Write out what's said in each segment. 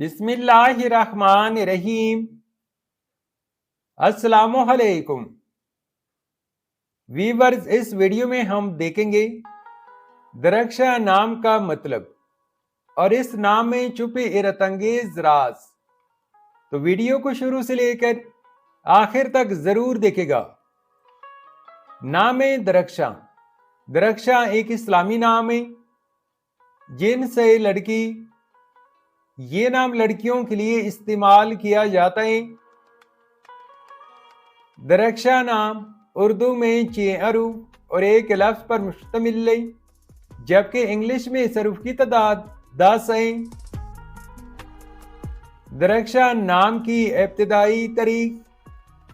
बिस्मिल्लाहिर्रहमानिर्रहीम। अस्सलामुअलैकुम वीवर्स, इस वीडियो में हम देखेंगे दरख्शा नाम का मतलब और इस नाम में छुपे हैरतअंगेज राज। तो वीडियो को शुरू से लेकर आखिर तक जरूर देखेगा। नाम दरख्शा। दरख्शा एक इस्लामी नाम है। जिन से लड़की, ये नाम लड़कियों के लिए इस्तेमाल किया जाता है। दरख्शा नाम उर्दू में 6 हरूफ और एक लफ्ज पर मुश्तमिल है, जबकि इंग्लिश में इस हरूफ की तादाद 10 है। दरख्शा नाम की इब्तिदाई तारीख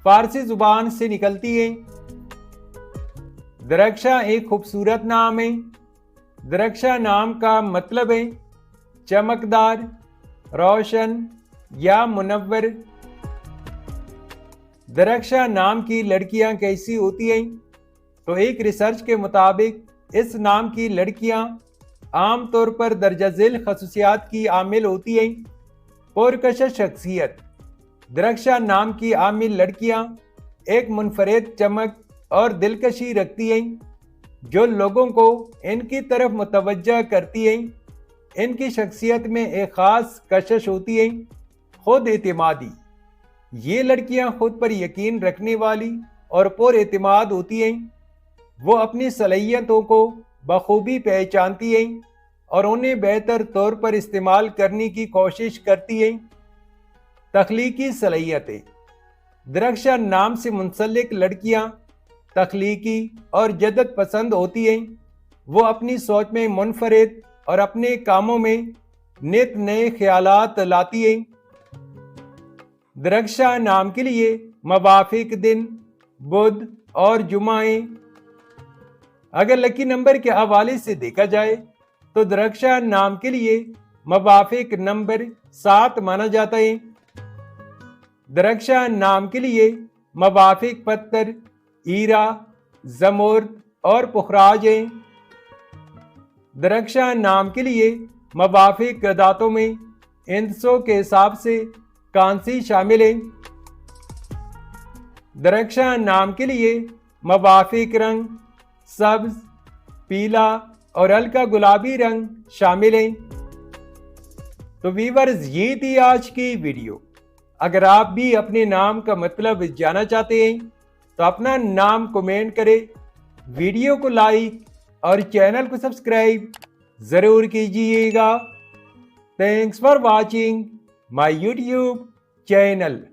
फारसी जुबान से निकलती है। दरख्शा एक खूबसूरत नाम है। दरख्शा नाम का मतलब है चमकदार, रोशन या मुनव्वर। दरख्शा नाम की लड़कियां कैसी होती हैं? तो एक रिसर्च के मुताबिक इस नाम की लड़कियां आमतौर पर दर्जा झेल खसूसियात की आमिल होती हैं। पुरकशिश शख्सियत। दरख्शा नाम की आमिल लड़कियां एक मुनफरिद चमक और दिलकशी रखती हैं, जो लोगों को इनकी तरफ मुतवज्जा करती हैं। इनकी शख्सियत में एक ख़ास कशिश होती है, खुद एतमादी। ये लड़कियां खुद पर यकीन रखने वाली और पुरएतमाद होती हैं। वो अपनी सलाहियतों को बखूबी पहचानती हैं और उन्हें बेहतर तौर पर इस्तेमाल करने की कोशिश करती हैं। तख्लीकी सलाहियतें। दरख्शा नाम से मुंसलिक लड़कियां तख्लीकी और जदत पसंद होती हैं। वो अपनी सोच में मुनफरिद और अपने कामों में नित नए ख्यालात लाती हैं। दरख्शा नाम के लिए मवाफिक दिन बुध और जुमाए। अगर लकी नंबर के हवाले से देखा जाए तो दरख्शा नाम के लिए मवाफिक नंबर 7 माना जाता है। दरख्शा नाम के लिए मवाफिक पत्थर हीरा, जमुर्द और पुखराज हैं। दरख्शा नाम के लिए मवाफिक दातों में इंदसों के हिसाब से कांसी शामिल है। दरख्शा नाम के लिए मवाफिक रंग सब्ज, पीला और हल्का गुलाबी रंग शामिल हैं। तो वीवर्स, ये थी आज की वीडियो। अगर आप भी अपने नाम का मतलब जानना चाहते हैं तो अपना नाम कमेंट करें, वीडियो को लाइक और चैनल को सब्सक्राइब जरूर कीजिएगा। Thanks for watching my YouTube channel.